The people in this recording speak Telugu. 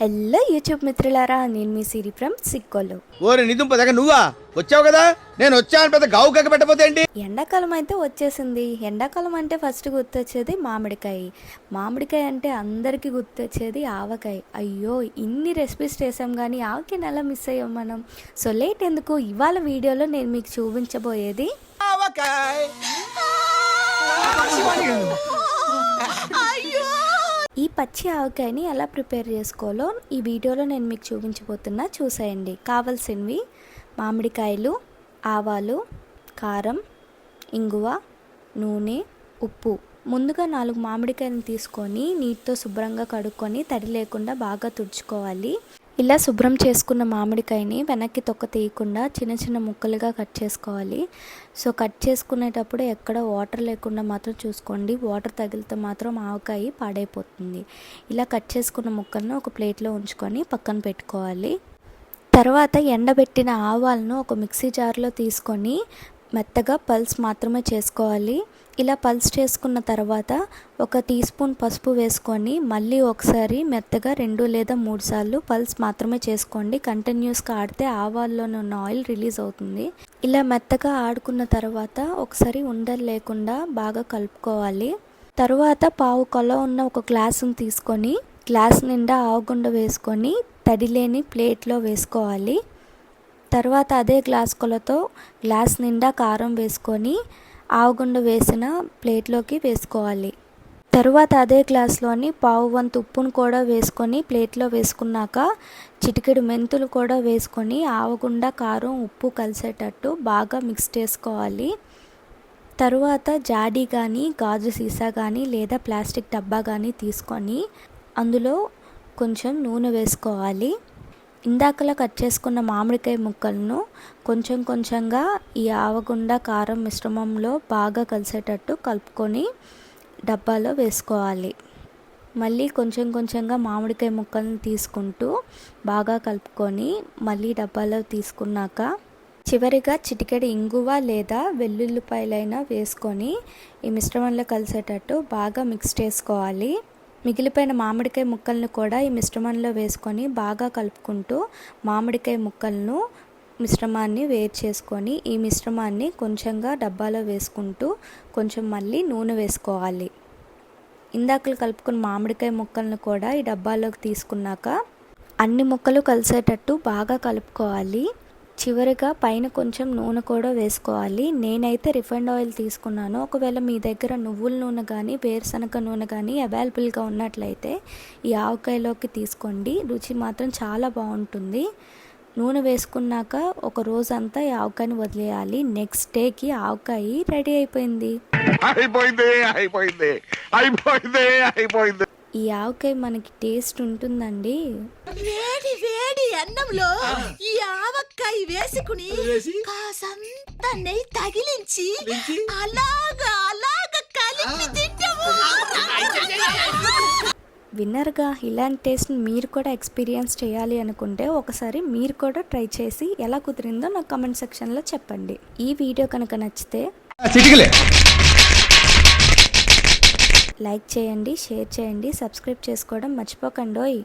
హలో యూట్యూబ్ మిత్రులారా, నేను మీ సిరి ఫ్రమ్ సిక్కోలు. ఓరే నిదుంప దగ్గర నువ్వా వచ్చావు కదా, నేను వచ్చాను పెద్ద గావు కక్క పెట్టపోతే ఏంటి? ఎండాకాలం అయితే వచ్చేసింది. ఎండాకాలం అంటే ఫస్ట్ గుర్తొచ్చేది మామిడికాయ. మామిడికాయ అంటే అందరికీ గుర్తొచ్చేది ఆవకాయ. అయ్యో, ఇన్ని రెసిపీస్ చేసాం కానీ ఆవకాయని ఎలా మిస్ అయ్యాం మనం. సో లేట్ ఎందుకు, ఇవాళ వీడియోలో నేను మీకు చూపించబోయేది ఆవకాయ. ఈ పచ్చి ఆవకాయని ఎలా ప్రిపేర్ చేసుకోవాలో ఈ వీడియోలో నేను మీకు చూపించబోతున్నా, చూసేయండి. కావాల్సినవి మామిడికాయలు, ఆవాలు, కారం, ఇంగువ, నూనె, ఉప్పు. ముందుగా 4 మామిడికాయలను తీసుకొని నీటితో శుభ్రంగా కడుక్కొని తడి లేకుండా బాగా తుడుచుకోవాలి. ఇలా శుభ్రం చేసుకున్న మామిడికాయని వెనక్కి తొక్క తీయకుండా చిన్న చిన్న ముక్కలుగా కట్ చేసుకోవాలి. సో కట్ చేసుకునేటప్పుడు ఎక్కడ వాటర్ లేకుండా మాత్రం చూసుకోండి. వాటర్ తగిలితే మాత్రం ఆవకాయ పాడైపోతుంది. ఇలా కట్ చేసుకున్న ముక్కలను ఒక ప్లేట్లో ఉంచుకొని పక్కన పెట్టుకోవాలి. తర్వాత ఎండబెట్టిన ఆవాలను ఒక మిక్సీ జార్లో తీసుకొని మెత్తగా పల్స్ మాత్రమే చేసుకోవాలి. ఇలా పల్స్ చేసుకున్న తర్వాత 1 టీ స్పూన్ పసుపు వేసుకొని మళ్ళీ ఒకసారి మెత్తగా 2 లేదా 3 సార్లు పల్స్ మాత్రమే చేసుకోండి. కంటిన్యూస్గా ఆడితే ఆవాల్లోనే ఉన్న ఆయిల్ రిలీజ్ అవుతుంది. ఇలా మెత్తగా ఆడుకున్న తర్వాత ఒకసారి ఉండలు లేకుండా బాగా కలుపుకోవాలి. తర్వాత పావు కొల ఉన్న ఒక గ్లాసును తీసుకొని గ్లాస్ నిండా ఆవగుండ వేసుకొని తడి లేని ప్లేట్లో వేసుకోవాలి. తర్వాత అదే గ్లాస్ కొలతో గ్లాస్ నిండా కారం వేసుకొని ఆవగుండ వేసిన ప్లేట్లోకి వేసుకోవాలి. తర్వాత అదే గ్లాస్లోని పావు వంతు ఉప్పును కూడా వేసుకొని ప్లేట్లో వేసుకున్నాక చిటికెడు మెంతులు కూడా వేసుకొని ఆవగుండ, కారం, ఉప్పు కలిసేటట్టు బాగా మిక్స్ చేసుకోవాలి. తరువాత జాడీ కానీ గాజు సీసా కానీ లేదా ప్లాస్టిక్ డబ్బా కానీ తీసుకొని అందులో కొంచెం నూనె వేసుకోవాలి. ఇందాకలా కట్ చేసుకున్న మామిడికాయ ముక్కలను కొంచెం కొంచెంగా ఈ ఆవగుండ, కారం మిశ్రమంలో బాగా కలిసేటట్టు కలుపుకొని డబ్బాలో వేసుకోవాలి. మళ్ళీ కొంచెం కొంచెంగా మామిడికాయ ముక్కలను తీసుకుంటూ బాగా కలుపుకొని మళ్ళీ డబ్బాలో తీసుకున్నాక చివరిగా చిటికెడు ఇంగువ లేదా వెల్లుల్లిపాయలైనా వేసుకొని ఈ మిశ్రమంలో కలిసేటట్టు బాగా మిక్స్ చేసుకోవాలి. మిగిలిపోయిన మామిడికాయ ముక్కలను కూడా ఈ మిశ్రమంలో వేసుకొని బాగా కలుపుకుంటూ మామిడికాయ ముక్కలను మిశ్రమాన్ని వేరు చేసుకొని ఈ మిశ్రమాన్ని కొంచెంగా డబ్బాలో వేసుకుంటూ కొంచెం మళ్ళీ నూనె వేసుకోవాలి. ఇందాకలు కలుపుకున్న మామిడికాయ ముక్కలను కూడా ఈ డబ్బాలోకి తీసుకున్నాక అన్ని ముక్కలు కలిసేటట్టు బాగా కలుపుకోవాలి. చివరిగా పైన కొంచెం నూనె కూడా వేసుకోవాలి. నేనైతే రిఫైండ్ ఆయిల్ తీసుకున్నాను. ఒకవేళ మీ దగ్గర నువ్వుల నూనె కానీ వేరుశనగ నూనె కానీ అవైలబుల్గా ఉన్నట్లయితే ఈ ఆవకాయలోకి తీసుకోండి. రుచి మాత్రం చాలా బాగుంటుంది. నూనె వేసుకున్నాక ఒక రోజంతా ఈ ఆవకాయని వదిలేయాలి. నెక్స్ట్ డేకి ఆవకాయ రెడీ అయిపోయింది. ఈ ఆవకాయ మనకి టేస్ట్ ఉంటుందండి. వేడి వేడి అన్నంలో ఈ ఆవకాయ వేసుకుని కాసంత నెయ్యి తగిలించి అలాగా కలిపి తింటాము. విన్నర్గా ఇలాంటి టేస్ట్ని మీరు కూడా ఎక్స్పీరియన్స్ చేయాలి అనుకుంటే ఒకసారి మీరు కూడా ట్రై చేసి ఎలా కుదిరిందో నాకు కామెంట్ సెక్షన్లో చెప్పండి. ఈ వీడియో కనుక నచ్చితే లైక్ చేయండి, షేర్ చేయండి, సబ్స్క్రైబ్ చేసుకోవడం మర్చిపోకండోయ్.